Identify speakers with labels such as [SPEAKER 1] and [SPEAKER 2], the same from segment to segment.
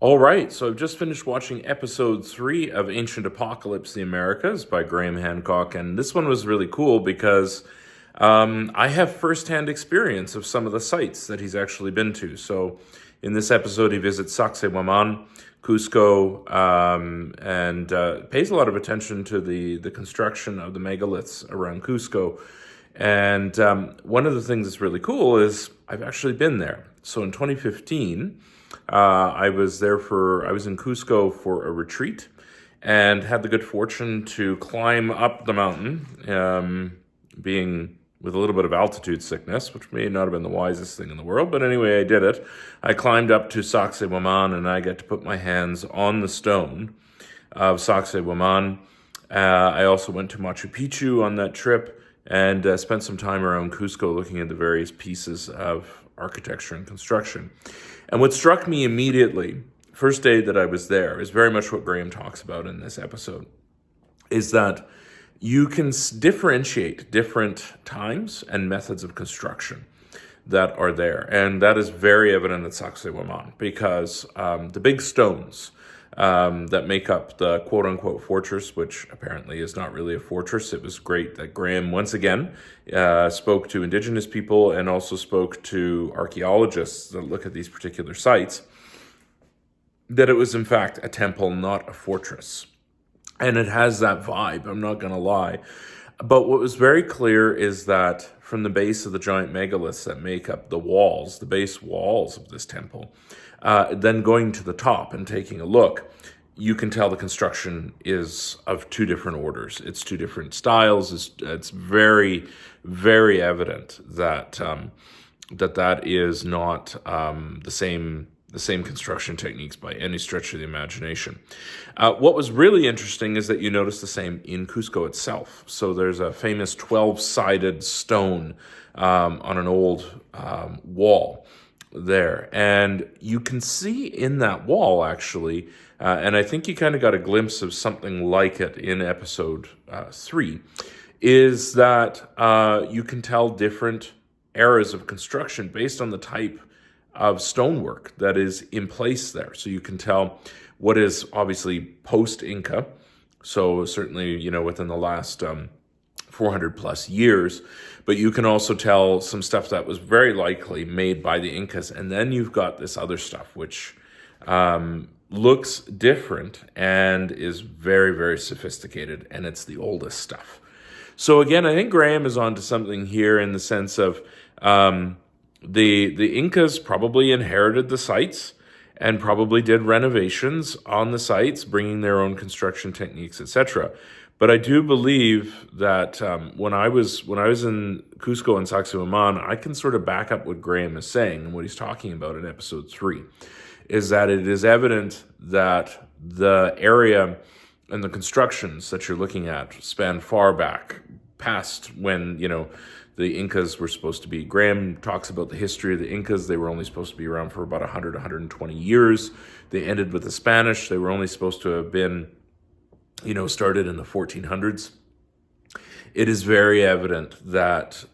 [SPEAKER 1] All right, so I've just finished watching episode 3 of Ancient Apocalypse, the Americas by Graham Hancock, and this one was really cool because I have firsthand experience of some of the sites that he's actually been to. So in this episode, he visits Sacsayhuaman, Cusco, and pays a lot of attention to the construction of the megaliths around Cusco. And one of the things that's really cool is I've actually been there. So in 2015, I was in Cusco for a retreat and had the good fortune to climb up the mountain, being with a little bit of altitude sickness, which may not have been the wisest thing in the world, but anyway, I did it. I climbed up to Sacsayhuaman and I got to put my hands on the stone of Sacsayhuaman. I also went to Machu Picchu on that trip and spent some time around Cusco looking at the various pieces of architecture and construction. And what struck me immediately, first day that I was there, is very much what Graham talks about in this episode, is that you can differentiate different times and methods of construction that are there. And that is very evident at Sacsayhuaman because the big stones that make up the quote-unquote fortress, which apparently is not really a fortress. It was great that Graham, once again, spoke to indigenous people and also spoke to archaeologists that look at these particular sites, that it was in fact a temple, not a fortress. And it has that vibe, I'm not going to lie. But what was very clear is that from the base of the giant megaliths that make up the walls, the base walls of this temple, then going to the top and taking a look, you can tell the construction is of two different orders. It's two different styles. It's very, very evident that that is not the same construction techniques by any stretch of the imagination. What was really interesting is that you notice the same in Cusco itself. So there's a famous 12-sided stone on an old wall there. And you can see in that wall, actually, and I think you kind of got a glimpse of something like it in episode 3, is that you can tell different eras of construction based on the type of stonework that is in place there. So you can tell what is obviously post-Inca, so certainly, within the last 400 plus years, but you can also tell some stuff that was very likely made by the Incas. And then you've got this other stuff, which looks different and is very, very sophisticated, and it's the oldest stuff. So again, I think Graham is onto something here in the sense of the Incas probably inherited the sites and probably did renovations on the sites, bringing their own construction techniques, etc. But I do believe that when I was in Cusco and Sacsayhuaman, I can sort of back up what Graham is saying and what he's talking about in episode 3, is that it is evident that the area and the constructions that you're looking at span far back past when, the Incas were supposed to be. Graham talks about the history of the Incas. They were only supposed to be around for about 100, 120 years. They ended with the Spanish. They were only supposed to have been, started in the 1400s. It is very evident that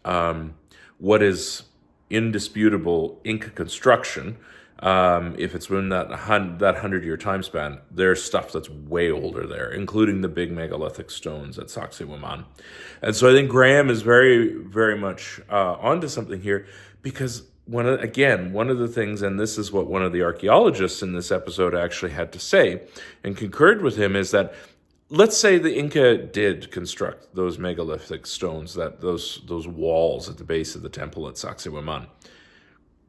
[SPEAKER 1] what is indisputable Inca construction, if it's within that 100-year time span, there's stuff that's way older there, including the big megalithic stones at Sacsayhuaman. And so I think Graham is very, very much onto something here, because one of the things, and this is what one of the archaeologists in this episode actually had to say and concurred with him, is that let's say the Inca did construct those megalithic stones, those walls at the base of the temple at Sacsayhuaman.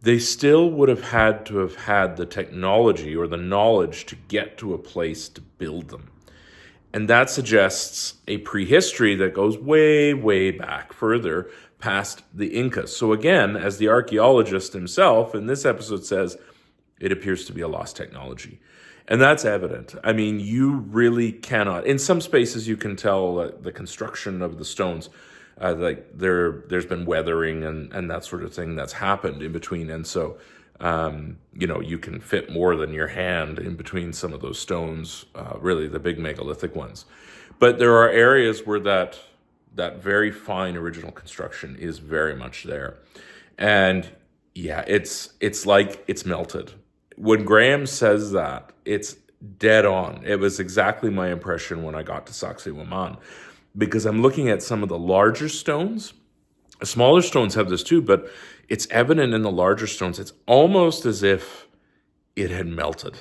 [SPEAKER 1] They still would have had the technology or the knowledge to get to a place to build them. And that suggests a prehistory that goes way, way back, further past the Incas. So again, as the archaeologist himself in this episode says, it appears to be a lost technology. And that's evident. I mean, you really cannot. In some spaces, you can tell the construction of the stones, there's been weathering and that sort of thing that's happened in between. And so, you can fit more than your hand in between some of those stones, really the big megalithic ones. But there are areas where that very fine original construction is very much there. And yeah, it's like it's melted. when Graham says that, it's dead on. It was exactly my impression when I got to Sacsayhuaman, because I'm looking at some of the larger stones. Smaller stones have this too, but it's evident in the larger stones. It's almost as if it had melted,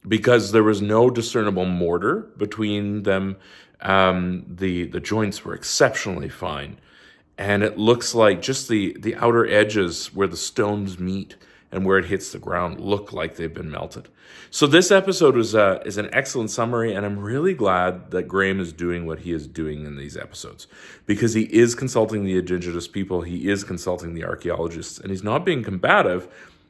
[SPEAKER 1] because there was no discernible mortar between them. The joints were exceptionally fine, and it looks like just the outer edges where the stones meet and where it hits the ground look like they've been melted. So this episode is an excellent summary, and I'm really glad that Graham is doing what he is doing in these episodes, because he is consulting the indigenous people, he is consulting the archaeologists, and he's not being combative.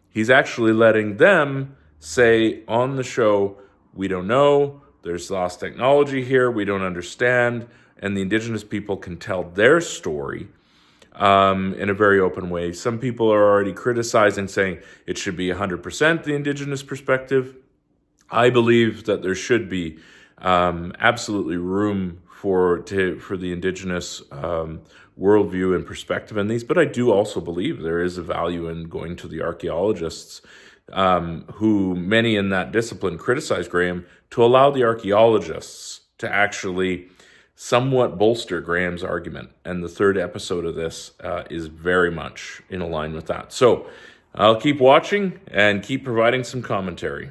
[SPEAKER 1] He's actually letting them say on the show, we don't know, there's lost technology here, we don't understand, and the indigenous people can tell their story in a very open way. Some people are already criticizing, saying it should be 100% the indigenous perspective. I believe that there should be absolutely room for the indigenous worldview and perspective in these, but I do also believe there is a value in going to the archaeologists, who many in that discipline criticize Graham, to allow the archaeologists to actually somewhat bolster Graham's argument. And the third episode of this is very much in line with that. So I'll keep watching and keep providing some commentary.